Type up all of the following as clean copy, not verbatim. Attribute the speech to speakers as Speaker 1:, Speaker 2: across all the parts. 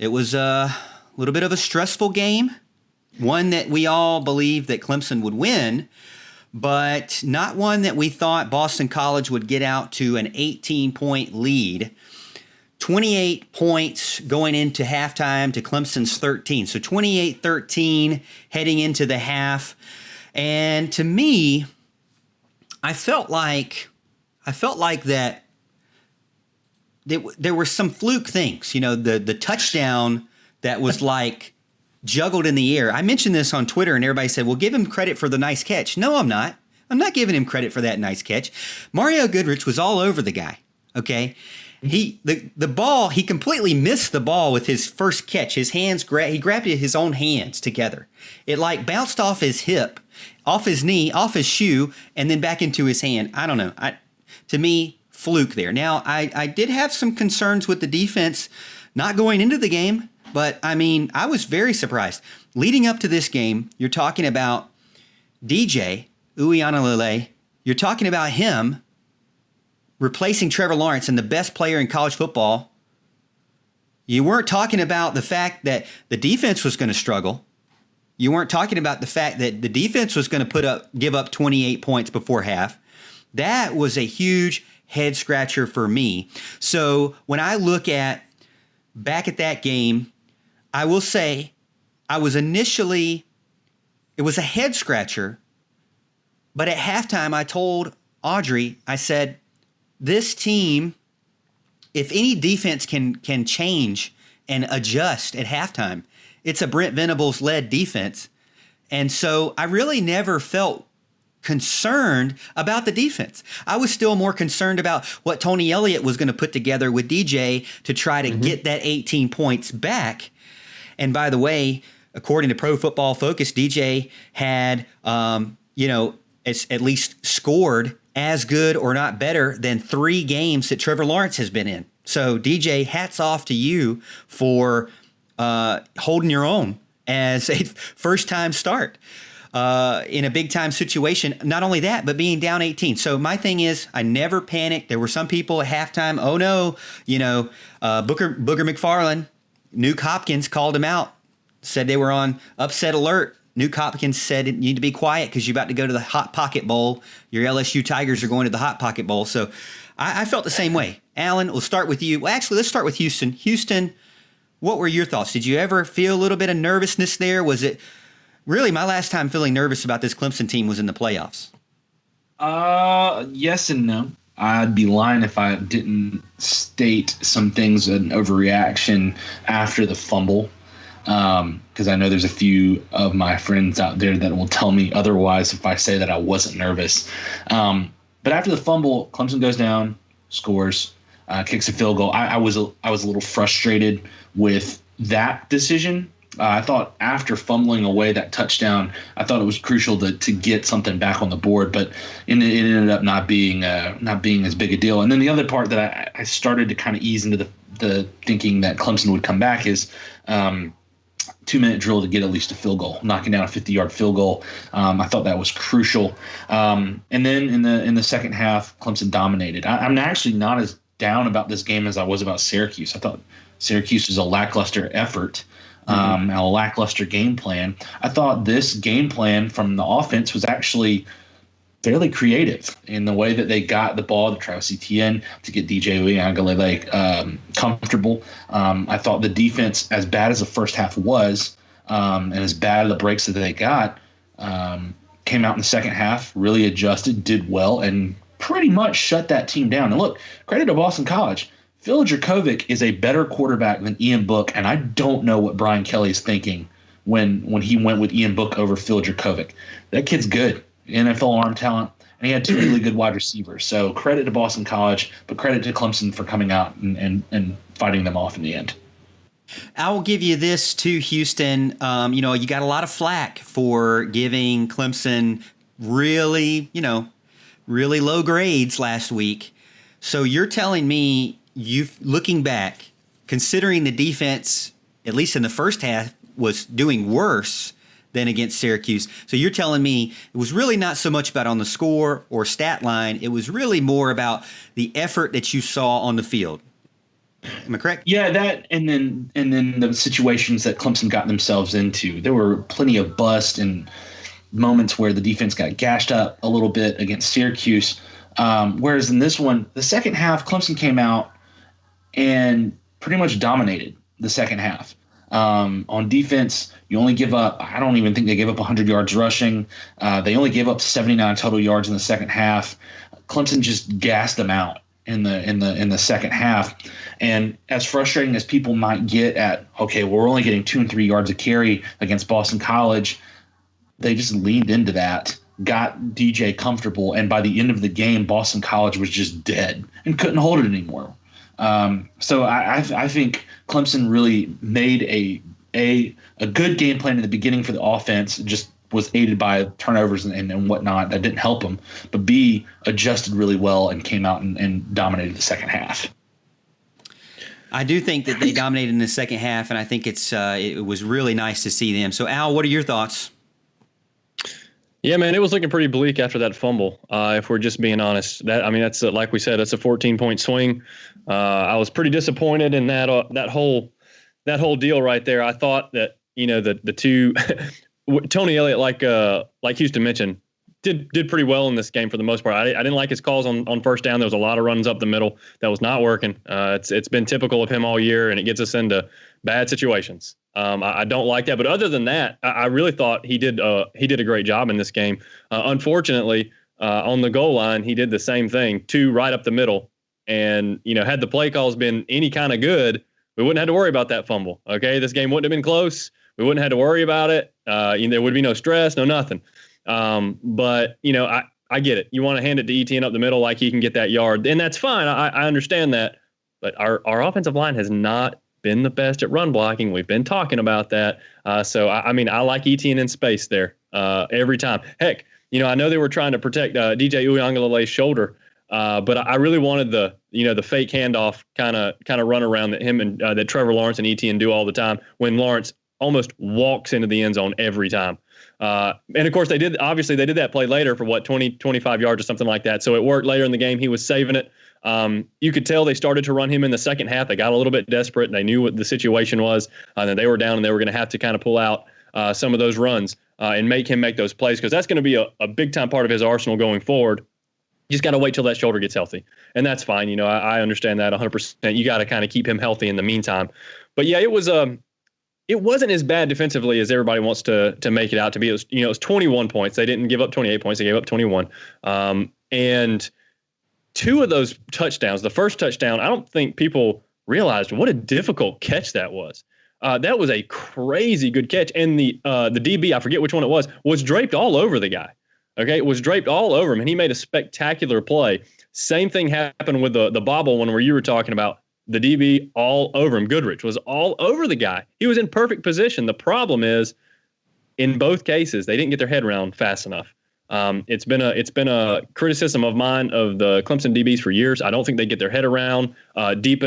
Speaker 1: It was a little bit of a stressful game, one that we all believed that Clemson would win, but not one that we thought Boston College would get out to an 18-point lead. 28 points going into halftime to Clemson's 13. So 28-13 heading into the half. And to me, I felt like that there were some fluke things. You know, the touchdown that was like juggled in the air. I mentioned this on Twitter and everybody said, well, give him credit for the nice catch. No, I'm not. I'm not giving him credit for that nice catch. Mario Goodrich was all over the guy. Okay. The ball, he completely missed the ball with his first catch. His hands he grabbed his own hands together. It like bounced off his hip, off his knee, off his shoe, and then back into his hand. I don't know. To me, fluke there. Now, I did have some concerns with the defense not going into the game, but I mean, I was very surprised. Leading up to this game, you're talking about DJ Uiagalelei. You're talking about him replacing Trevor Lawrence and the best player in college football. You weren't talking about the fact that the defense was going to struggle. You weren't talking about the fact that the defense was going to give up 28 points before half. That was a huge head scratcher for me. So when I look back at that game, I will say it was a head scratcher, but at halftime I told Audrey, I said, this team, if any defense can change and adjust at halftime, it's a Brent Venables-led defense. And so I really never felt concerned about the defense. I was still more concerned about what Tony Elliott was going to put together with DJ to try to get that 18 points back. And by the way, according to Pro Football Focus, DJ had, at least scored as good or not better than 3 games that Trevor Lawrence has been in. So DJ, hats off to you for holding your own as a first-time start in a big-time situation. Not only that, but being down 18. So my thing is, I never panicked. There were some people at halftime, oh no, Booger McFarland, Nuke Hopkins called him out, said they were on upset alert. Nuke Hopkins said you need to be quiet because you're about to go to the Hot Pocket Bowl. Your LSU Tigers are going to the Hot Pocket Bowl. So I felt the same way. Alan, we'll start with you. Well, actually, let's start with Houston. Houston, what were your thoughts? Did you ever feel a little bit of nervousness there? Was it really my last time feeling nervous about this Clemson team was in the playoffs?
Speaker 2: Yes and no. I'd be lying if I didn't state some things, an overreaction after the fumble. Because I know there's a few of my friends out there that will tell me otherwise if I say that I wasn't nervous. But after the fumble, Clemson goes down, scores, kicks a field goal. I was a little frustrated with that decision. I thought after fumbling away that touchdown, I thought it was crucial to get something back on the board, but it ended up not being as big a deal. And then the other part that I started to kind of ease into the thinking that Clemson would come back is 2-minute drill to get at least a field goal, knocking down a 50-yard field goal. I thought that was crucial. And then in the second half, Clemson dominated. I'm actually not as down about this game as I was about Syracuse. I thought Syracuse was a lackluster effort, and a lackluster game plan. I thought this game plan from the offense was actually fairly creative in the way that they got the ball to Travis Etienne to get DJ Uiagalelei comfortable. I thought the defense, as bad as the first half was, and as bad the breaks that they got, came out in the second half, really adjusted, did well, and pretty much shut that team down. And look, credit to Boston College. Phil Dracovic is a better quarterback than Ian Book, and I don't know what Brian Kelly is thinking when he went with Ian Book over Phil Dracovic. That kid's good. NFL arm talent, and he had 2 really good wide receivers. So credit to Boston College, but credit to Clemson for coming out and fighting them off in the end.
Speaker 1: I will give you this too, Houston. You got a lot of flack for giving Clemson really low grades last week. So you're telling me, looking back, considering the defense, at least in the first half, was doing worse than against Syracuse. So you're telling me it was really not so much about on the score or stat line. It was really more about the effort that you saw on the field. Am I correct?
Speaker 2: Yeah, that and then the situations that Clemson got themselves into. There were plenty of bust and moments where the defense got gashed up a little bit against Syracuse. Whereas in this one, the second half, Clemson came out and pretty much dominated the second half. On defense, you only give up, I don't even think they gave up 100 yards rushing. They only gave up 79 total yards in the second half. Clemson just gassed them out in the second half. And as frustrating as people might get at, okay, well, we're only getting 2 and 3 yards a carry against Boston College, they just leaned into that, got DJ comfortable, and by the end of the game, Boston College was just dead and couldn't hold it anymore. So I think Clemson really made a good game plan in the beginning for the offense. Just was aided by turnovers and whatnot that didn't help them. But B, adjusted really well and came out and dominated the second half.
Speaker 1: I do think that they dominated in the second half, and I think it was really nice to see them. So, Al, what are your thoughts?
Speaker 3: Yeah, man, it was looking pretty bleak after that fumble. If we're just being honest, that's like we said, that's a 14-point swing. I was pretty disappointed in that whole deal right there. I thought that the two Tony Elliott, like Houston mentioned, did pretty well in this game for the most part. I didn't like his calls on first down. There was a lot of runs up the middle that was not working. It's been typical of him all year, and it gets us into bad situations. I don't like that, but other than that, I really thought he did a great job in this game. Unfortunately, on the goal line, he did the same thing, 2 right up the middle, and had the play calls been any kind of good, we wouldn't have to worry about that fumble. Okay, this game wouldn't have been close. We wouldn't have to worry about it. There would be no stress, no nothing. But I get it. You want to hand it to Etienne up the middle like he can get that yard, and that's fine. I understand that, but our offensive line has not been the best at run blocking. We've been talking about that. So I like Etienne in space there every time. Heck, I know they were trying to protect DJ Uiagalelei's shoulder, but I really wanted the fake handoff kind of run around that him and that Trevor Lawrence and Etienne do all the time when Lawrence almost walks into the end zone every time. And of course they did that play later for 20, 25 yards or something like that. So it worked later in the game. He was saving it. You could tell they started to run him in the second half. They got a little bit desperate and they knew what the situation was. And then they were down and they were going to have to kind of pull out some of those runs and make him make those plays, because that's going to be a big time part of his arsenal going forward. You just got to wait till that shoulder gets healthy. And that's fine. I understand that 100%. You got to kind of keep him healthy in the meantime. But yeah, it wasn't as bad defensively as everybody wants to make it out to be. It was 21 points. They didn't give up 28 points. They gave up 21. And 2 of those touchdowns, the first touchdown, I don't think people realized what a difficult catch that was. That was a crazy good catch. And the DB, I forget which one it was draped all over the guy. Okay, it was draped all over him, and he made a spectacular play. Same thing happened with the bobble one where you were talking about. The DB all over him. Goodrich was all over the guy. He was in perfect position. The problem is, in both cases, they didn't get their head around fast enough. It's been a criticism of mine of the Clemson DBs for years. I don't think they get their head around deep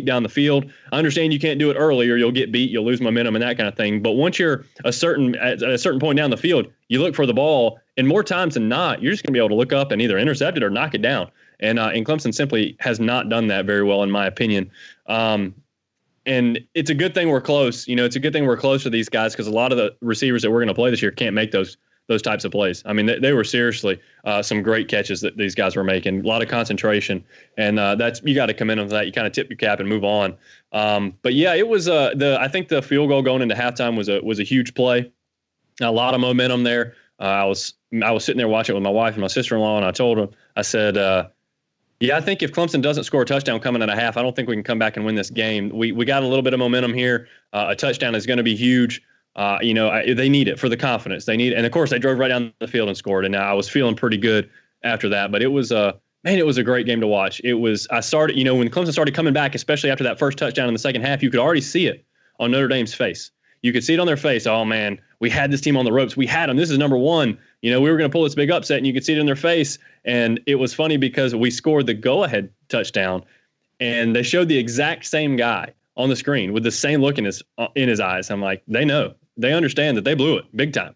Speaker 3: down the field. I understand you can't do it early or you'll get beat, you'll lose momentum and that kind of thing. But once you're at a certain point down the field, you look for the ball, and more times than not, you're just going to be able to look up and either intercept it or knock it down. And Clemson simply has not done that very well, in my opinion. And it's a good thing we're close. It's a good thing we're close to these guys, because a lot of the receivers that we're going to play this year can't make those types of plays. I mean, they were seriously some great catches that these guys were making. A lot of concentration, and you got to commend them for that. You kind of tip your cap and move on. But yeah, it was I think the field goal going into halftime was a huge play. A lot of momentum there. I was sitting there watching it with my wife and my sister-in-law, and I told them, I said, yeah, I think if Clemson doesn't score a touchdown coming in a half, I don't think we can come back and win this game. We got a little bit of momentum here. A touchdown is going to be huge. They need it for the confidence. They need it. And, of course, they drove right down the field and scored. And I was feeling pretty good after that. But it was a great game to watch. It was – when Clemson started coming back, especially after that first touchdown in the second half, you could already see it on Notre Dame's face. You could see it on their face. Oh, man, we had this team on the ropes. We had them. This is number one. We were going to pull this big upset, and you could see it in their face. And it was funny because we scored the go-ahead touchdown, and they showed the exact same guy on the screen with the same look in his eyes. I'm like, they know. They understand that they blew it big time.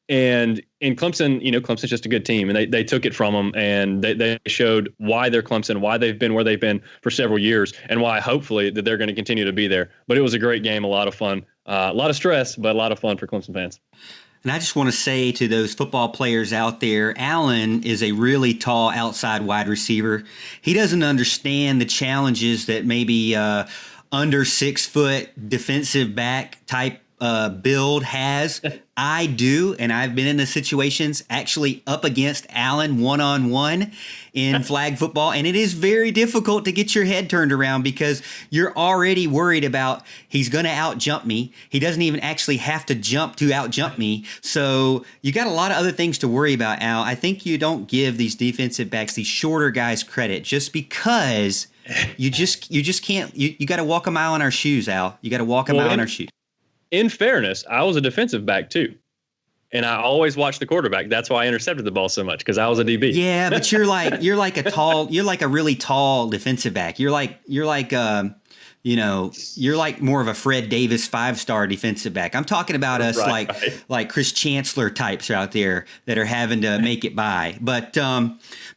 Speaker 3: And in Clemson, Clemson's just a good team, and they took it from them, and they showed why they're Clemson, why they've been where they've been for several years, and why hopefully that they're going to continue to be there. But it was a great game, a lot of fun, a lot of stress, but a lot of fun for Clemson fans.
Speaker 1: And I just want to say to those football players out there, Allen is a really tall outside wide receiver. He doesn't understand the challenges that maybe under 6 foot defensive back type build has. I do, and I've been in the situations actually up against Allen one-on-one in flag football, and it is very difficult to get your head turned around because you're already worried about he's going to out-jump me. He doesn't even actually have to jump to out-jump me, so you got a lot of other things to worry about, Al. I think you don't give these defensive backs, these shorter guys, credit just because you just can't. You got to walk a mile in our shoes, Al. You got to walk a mile in our shoes.
Speaker 3: In fairness, I was a defensive back too, and I always watched the quarterback. That's why I intercepted the ball so much, because I was a DB.
Speaker 1: Yeah, but you're like a really tall defensive back. You're like more of a Fred Davis 5-star defensive back. I'm talking about us like Chris Chancellor types out there that are having to make it by. But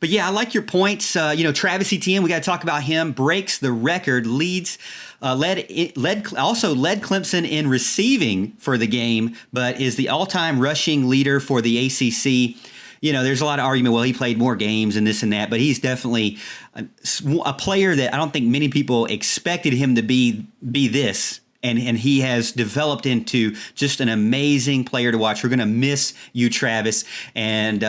Speaker 1: yeah, I like your points. Travis Etienne, we got to talk about him. Breaks the record, led Clemson in receiving for the game, but is the all-time rushing leader for the ACC. There's a lot of argument, well, he played more games and this and that, but he's definitely a player that I don't think many people expected him to be this. And he has developed into just an amazing player to watch. We're going to miss you, Travis. And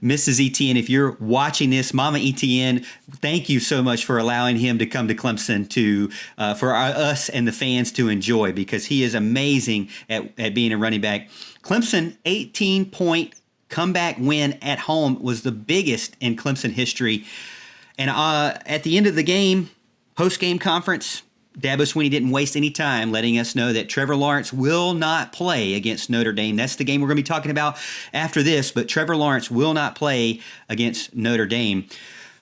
Speaker 1: Mrs. Etienne, if you're watching this, Mama Etienne, thank you so much for allowing him to come to Clemson for us and the fans to enjoy, because he is amazing at being a running back. Clemson, 18-point comeback win at home, was the biggest in Clemson history. And at the end of the game, post-game conference, Dabo Swinney didn't waste any time letting us know that Trevor Lawrence will not play against Notre Dame. That's the game we're going to be talking about after this, but Trevor Lawrence will not play against Notre Dame.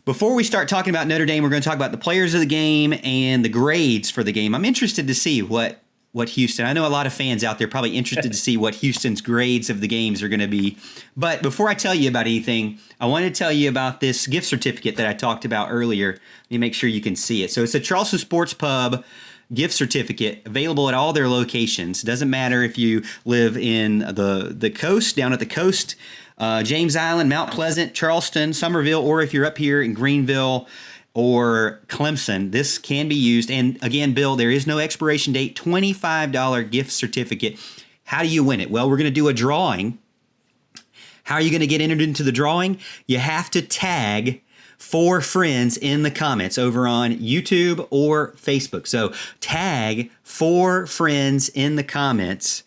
Speaker 1: Before we start talking about Notre Dame, we're going to talk about the players of the game and the grades for the game. I'm interested to see what Houston, I know a lot of fans out there probably interested to see what Houston's grades of the games are going to be. But before I tell you about anything, I want to tell you about this gift certificate that I talked about earlier. Let me make sure you can see it. So it's a Charleston Sports Pub gift certificate available at all their locations. Doesn't matter if you live in the coast, down at the coast, James Island, Mount Pleasant, Charleston, Somerville, or if you're up here in Greenville or Clemson, this can be used. And again, Bill, there is no expiration date, $25 gift certificate. How do you win it? Well, we're going to do a drawing. How are you going to get entered into the drawing? You have to tag 4 friends in the comments over on YouTube or Facebook. So tag 4 friends in the comments.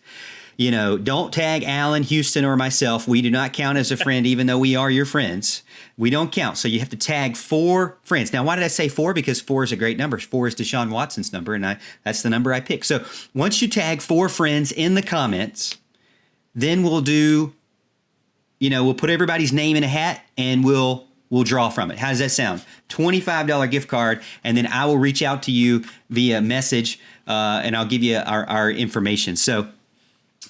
Speaker 1: Don't tag Allen, Houston, or myself. We do not count as a friend, even though we are your friends. We don't count. So you have to tag 4 friends. Now, why did I say 4? Because 4 is a great number. 4 is Deshaun Watson's number, and that's the number I picked. So once you tag 4 friends in the comments, then we'll put everybody's name in a hat, and we'll draw from it. How does that sound? $25 gift card, and then I will reach out to you via message, and I'll give you our information. So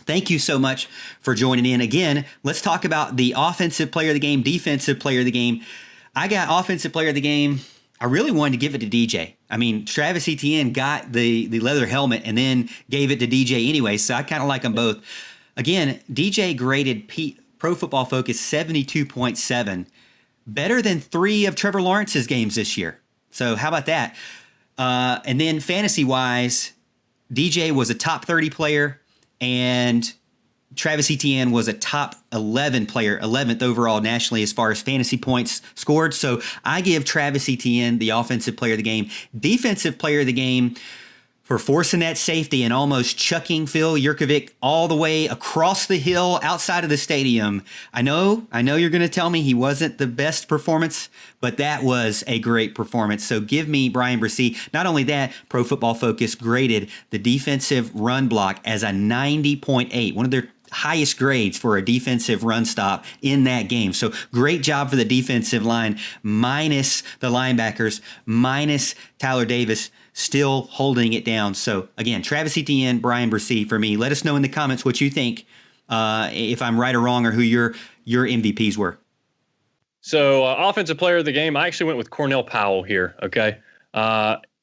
Speaker 1: thank you so much for joining in. Again, let's talk about the offensive player of the game, defensive player of the game. I got offensive player of the game. I really wanted to give it to DJ. I mean, Travis Etienne got the leather helmet and then gave it to DJ anyway, so I kind of like them both. Again, DJ graded Pro Football Focus 72.7, better than 3 of Trevor Lawrence's games this year. So how about that? And then fantasy-wise, DJ was a top 30 player, and Travis Etienne was a top 11 player, 11th overall nationally as far as fantasy points scored. So I give Travis Etienne the offensive player of the game. Defensive player of the game for forcing that safety and almost chucking Phil Jurkovec all the way across the hill outside of the stadium. I know you're going to tell me he wasn't the best performance, but that was a great performance. So give me Brian Bresee. Not only that, Pro Football Focus graded the defensive run block as a 90.8, one of their highest grades for a defensive run stop in that game. So great job for the defensive line, minus the linebackers, minus Tyler Davis, still holding it down. So again, Travis Etienne, Brian Bresee for me. Let us know in the comments what you think if I'm right or wrong, or who your MVPs were.
Speaker 3: So offensive player of the game, I actually went with Cornell Powell here. Okay.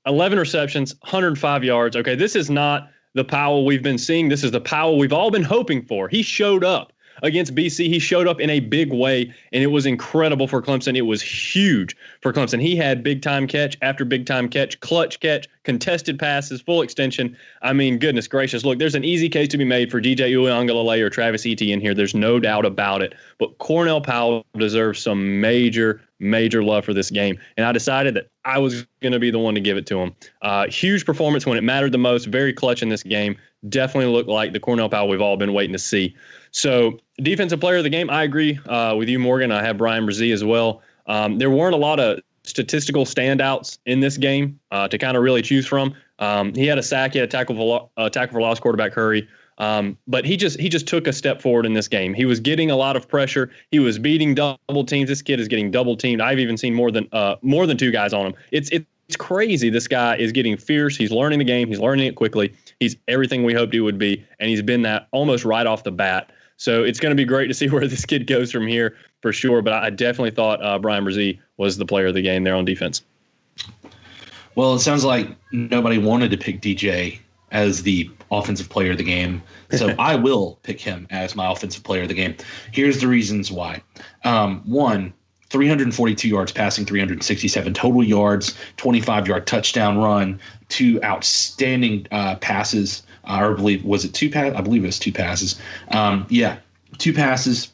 Speaker 3: 11 receptions, 105 yards. Okay. This is not the Powell we've been seeing. This is the Powell we've all been hoping for. He showed up against BC. He showed up in a big way, and it was incredible for Clemson. It was huge for Clemson. He had big time catch after big time catch, clutch catch, contested passes, full extension. I mean, goodness gracious. Look, there's an easy case to be made for DJ Uiagalelei or Travis Etienne here. There's no doubt about it. But Cornell Powell deserves some major love for this game. And I decided that I was going to be the one to give it to him. Huge performance when it mattered the most. Very clutch in this game. Definitely looked like the Cornell Powell we've all been waiting to see. So defensive player of the game, I agree with you, Morgan. I have Bryan Bresee as well. There weren't a lot of statistical standouts in this game to kind of really choose from. He had a sack, he had a tackle for loss, quarterback hurry. But he just took a step forward in this game. He was getting a lot of pressure. He was beating double teams. This kid is getting double teamed. I've even seen more than two guys on him. It's crazy. This guy is getting fierce. He's learning the game. He's learning it quickly. He's everything we hoped he would be, and he's been that almost right off the bat. So it's going to be great to see where this kid goes from here for sure. But I definitely thought Bryan Bresee was the player of the game there on defense.
Speaker 2: Well, it sounds like nobody wanted to pick DJ as the offensive player of the game. So I will pick him as my offensive player of the game. Here's the reasons why. One, 342 yards passing, 367 total yards, 25-yard touchdown run, 2 outstanding passes. I believe, was it 2 passes? I believe it was 2 passes. 2 passes.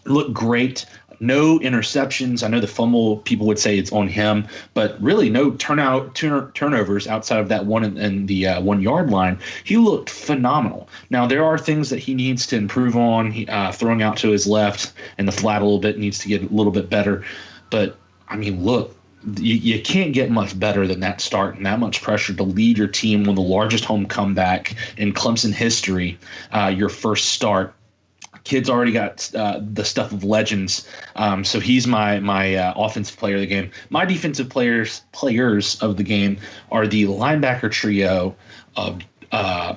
Speaker 2: Looked great. No interceptions. I know the fumble, people would say it's on him, but really no turnovers outside of that one in the 1 yard line. He looked phenomenal. Now, there are things that he needs to improve on. Throwing out to his left and the flat a little bit needs to get a little bit better. But, I mean, look, you can't get much better than that start and that much pressure to lead your team on the largest home comeback in Clemson history, your first start. Kid's already got the stuff of legends, so he's my offensive player of the game. My defensive players of the game are the linebacker trio of I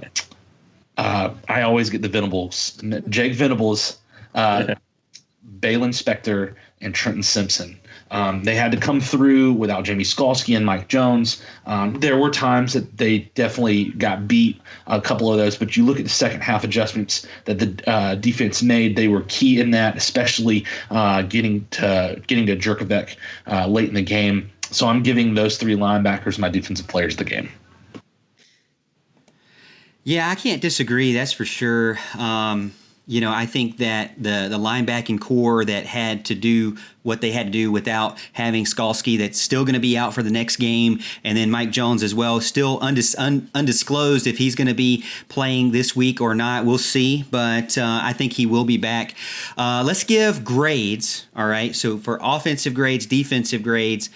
Speaker 2: always get the Venables, Jake Venables, Balin Spector, and Trenton Simpson. They had to come through without Jamie Skalski and Mike Jones. There were times that they definitely got beat, a couple of those, but you look at the second half adjustments that the defense made, they were key in that, especially getting to Jurkovec late in the game. So I'm giving those 3 linebackers my defensive players of the game.
Speaker 1: Yeah, I can't disagree. That's for sure. I think that the linebacking core that had to do what they had to do without having Skalski, that's still going to be out for the next game, and then Mike Jones as well, still undisclosed if he's going to be playing this week or not. We'll see, but I think he will be back. Let's give grades, all right? So for offensive grades, defensive grades,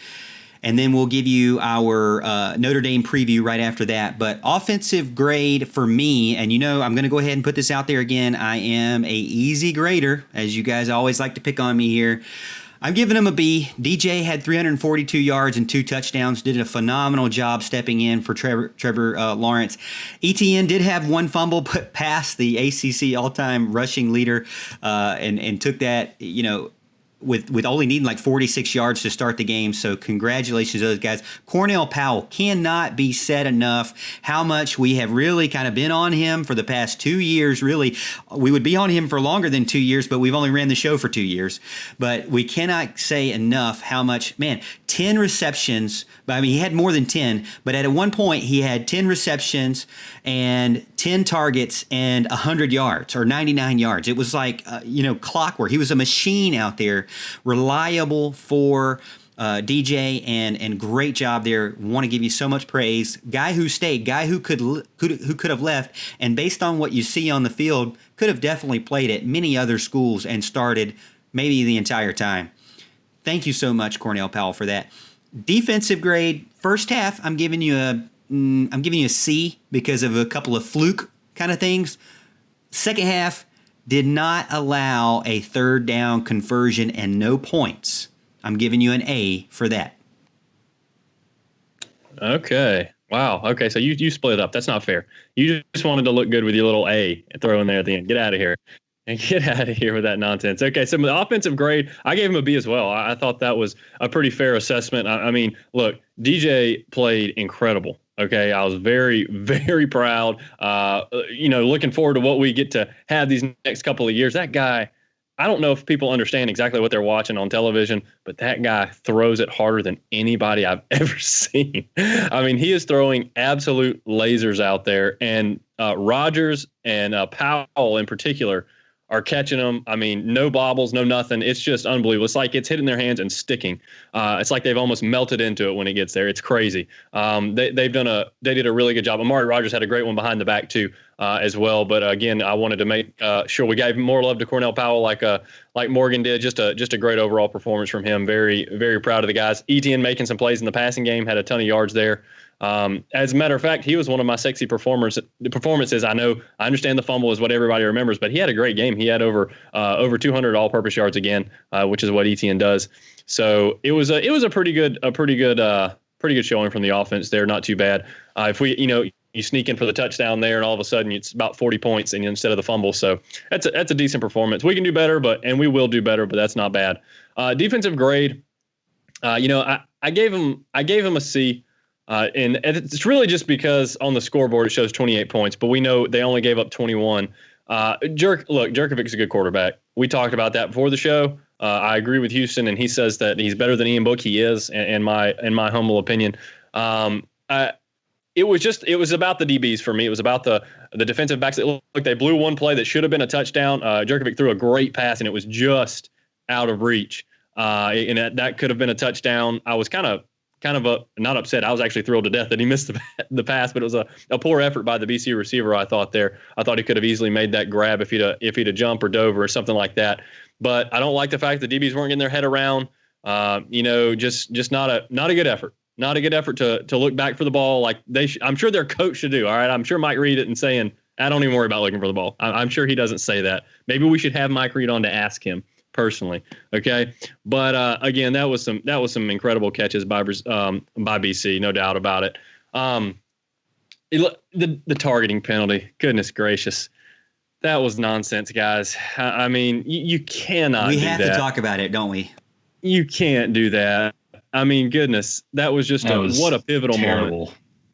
Speaker 1: and then we'll give you our Notre Dame preview right after that. But offensive grade for me, and I'm going to go ahead and put this out there again. I am a easy grader, as you guys always like to pick on me here. I'm giving him a B. DJ had 342 yards and 2 touchdowns, did a phenomenal job stepping in for Trevor Lawrence. Etienne did have 1 fumble, but passed the ACC all-time rushing leader and took that, with only needing like 46 yards to start the game. So congratulations to those guys. Cornell Powell, cannot be said enough how much we have really kind of been on him for the past 2 years. Really, we would be on him for longer than 2 years, but we've only ran the show for 2 years. But we cannot say enough how much, 10 receptions. I mean, he had more than 10, but at one point he had 10 receptions and 10 targets and 100 yards or 99 yards. It was like, clockwork. He was a machine out there, reliable for DJ, and great job there. Want to give you so much praise. Guy who stayed, guy who could have left, and based on what you see on the field, could have definitely played at many other schools and started maybe the entire time. Thank you so much, Cornell Powell, for that. Defensive grade, first half, I'm giving you a C because of a couple of fluke kind of things. Second half, did not allow a third down conversion and no points. I'm giving you an A for that.
Speaker 3: Okay. Wow. Okay. So you split it up. That's not fair. You just wanted to look good with your little A and throw in there at the end. Get out of here. And get out of here with that nonsense. Okay, so the offensive grade, I gave him a B as well. I thought that was a pretty fair assessment. I mean, look, DJ played incredible. Okay, I was very, very proud. Looking forward to what we get to have these next couple of years. That guy, I don't know if people understand exactly what they're watching on television, but that guy throws it harder than anybody I've ever seen. I mean, he is throwing absolute lasers out there, and Rodgers and Powell in particular are catching them. I mean, no bobbles, no nothing. It's just unbelievable. It's like it's hitting their hands and sticking. It's like they've almost melted into it when it gets there. It's crazy. They did a really good job. Amari Rodgers had a great one behind the back too, as well. But again, I wanted to make sure we gave more love to Cornell Powell, like Morgan did. Just a great overall performance from him. Very, very proud of the guys. Etienne making some plays in the passing game, had a ton of yards there. As a matter of fact, he was one of my sexy performances. I understand the fumble is what everybody remembers, but he had a great game. He had over 200 all-purpose yards again, which is what Etienne does. So it was a pretty good showing from the offense there. Not too bad. If you sneak in for the touchdown there, and all of a sudden it's about 40 points and instead of the fumble. So that's a decent performance. We can do better, and we will do better, but that's not bad. Defensive grade, I gave him a C. And it's really just because on the scoreboard it shows 28 points, but we know they only gave up 21. Jerkovic's a good quarterback. We talked about that before the show. I agree with Houston, and he says that he's better than Ian Book. He is, in my humble opinion. It was about the DBs for me. It was about the defensive backs. It looked like they blew one play that should have been a touchdown. Jerkovic threw a great pass, and it was just out of reach. And that could have been a touchdown. I was kind of not upset. I was actually thrilled to death that he missed the pass, but it was a poor effort by the BC receiver. I thought he could have easily made that grab if he'd have jumped or dove or something like that. But I don't like the fact that DBs weren't getting their head around. Just not a good effort. Not a good effort to look back for the ball like I'm sure their coach should do. All right, I'm sure Mike Reed isn't saying, I don't even worry about looking for the ball. I'm sure he doesn't say that. Maybe we should have Mike Reed on to ask him personally. Okay. But again, that was some incredible catches by BC, no doubt about it. The targeting penalty, goodness gracious. That was nonsense, guys. I mean, you cannot do that. We have to
Speaker 1: talk about it, don't we?
Speaker 3: You can't do that. I mean, goodness, that was what a pivotal moment.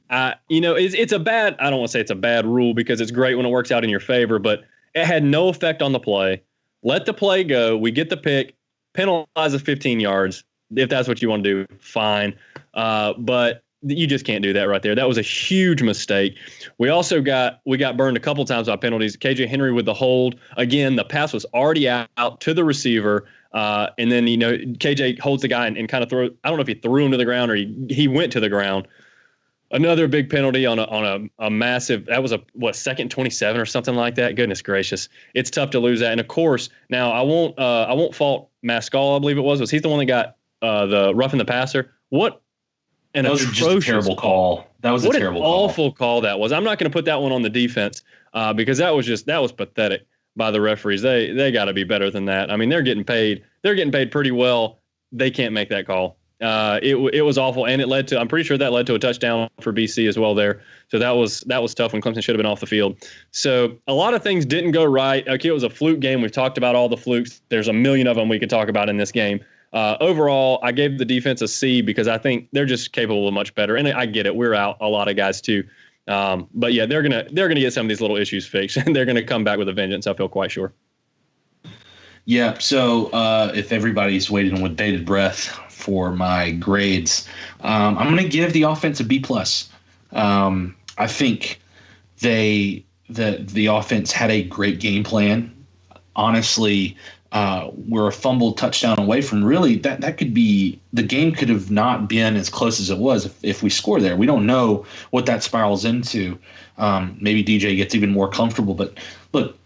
Speaker 3: It's a bad, I don't want to say it's a bad rule because it's great when it works out in your favor, but it had no effect on the play. Let the play go. We get the pick, penalize us 15 yards. If that's what you want to do, fine. But you just can't do that right there. That was a huge mistake. We also got burned a couple times by penalties. KJ Henry with the hold. Again, the pass was already out to the receiver. And then, KJ holds the guy and kind of throws. I don't know if he threw him to the ground or he went to the ground. Another big penalty on a massive. That was second 27 or something like that. Goodness gracious, it's tough to lose that. And of course, now I won't fault Mascall. I believe it was he's the one that got the roughing the passer. What an atrocious,
Speaker 2: just a terrible call. That was a terrible call.
Speaker 3: Awful call that was. I'm not going to put that one on the defense because that was pathetic by the referees. They got to be better than that. I mean, they're getting paid. They're getting paid pretty well. They can't make that call. It was awful, and I'm pretty sure that led to a touchdown for BC as well there. So that was tough when Clemson should have been off the field. So a lot of things didn't go right. Okay, it was a fluke game. We've talked about all the flukes. There's a million of them we could talk about in this game. Overall, I gave the defense a C because I think they're just capable of much better. And I get it. We're out a lot of guys too. But yeah, they're gonna get some of these little issues fixed, and they're gonna come back with a vengeance. I feel quite sure.
Speaker 2: Yeah. So if everybody's waiting with bated breath for my grades, I'm going to give the offense a B+. I think the offense had a great game plan. Honestly, we're a fumbled touchdown away from really that could be the game could have not been as close as it was if we score there. We don't know what that spirals into. Maybe DJ gets even more comfortable, but look,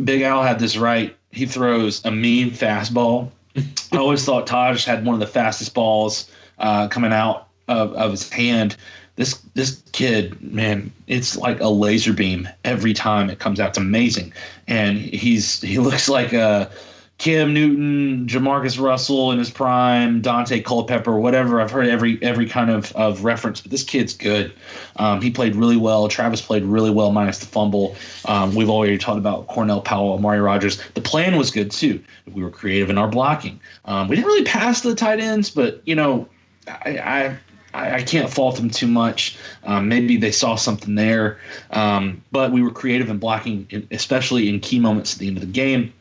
Speaker 2: Big Al had this right. He throws a mean fastball. I always thought Taj had one of the fastest balls coming out of his hand. This kid, man, it's like a laser beam every time it comes out. It's amazing, and he looks like a Cam Newton, Jamarcus Russell in his prime, Dante Culpepper, whatever. I've heard every kind of reference, but this kid's good. He played really well. Travis played really well, minus the fumble. We've already talked about Cornell Powell, Amari Rogers. The plan was good too. We were creative in our blocking. We didn't really pass the tight ends, but I can't fault them too much. Maybe they saw something there, but we were creative in blocking, especially in key moments at the end of the game.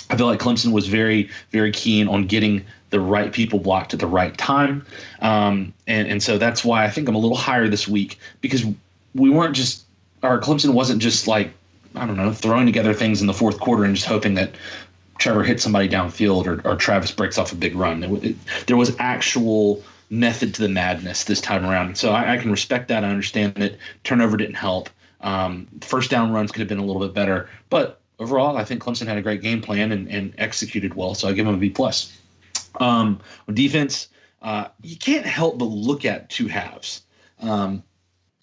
Speaker 2: I feel like Clemson was very, very keen on getting the right people blocked at the right time. And so that's why I think I'm a little higher this week, because Clemson wasn't just like, I don't know, throwing together things in the fourth quarter and just hoping that Trevor hits somebody downfield or Travis breaks off a big run. There was actual method to the madness this time around. So I can respect that. I understand that turnover didn't help. First down runs could have been a little bit better, but overall, I think Clemson had a great game plan and executed well, so I give them a B+. On defense, you can't help but look at two halves,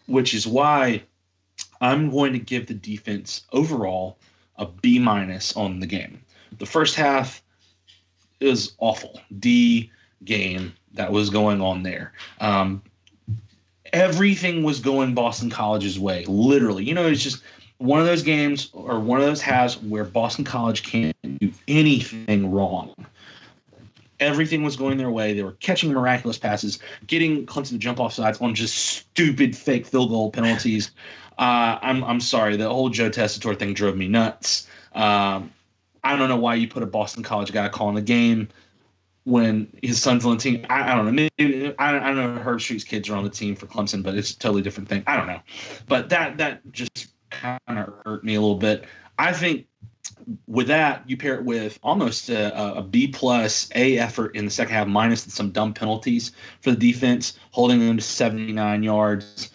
Speaker 2: which is why I'm going to give the defense overall a B- on the game. The first half is awful. D game that was going on there. Everything was going Boston College's way, literally. It's just one of those games or one of those halves where Boston College can't do anything wrong. Everything was going their way. They were catching miraculous passes, getting Clemson to jump off sides on just stupid fake field goal penalties. I'm sorry. The whole Joe Tessitore thing drove me nuts. I don't know why you put a Boston College guy calling the game when his son's on the team. I don't know. Maybe, I know Herb Street's kids are on the team for Clemson, but it's a totally different thing. I don't know. But that just kind of hurt me a little bit. I think with that, you pair it with almost a B+ A effort in the second half, minus some dumb penalties for the defense, holding them to 79 yards.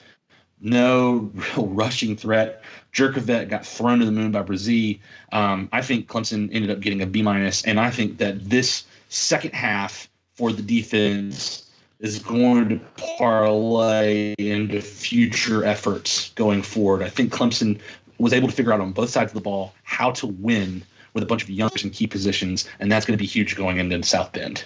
Speaker 2: No real rushing threat. Jerkovet got thrown to the moon by Brazee. I think Clemson ended up getting a B-, and I think that this second half for the defense is going to parlay into future efforts going forward. I think Clemson was able to figure out on both sides of the ball how to win with a bunch of youngsters in key positions, and that's going to be huge going into South Bend.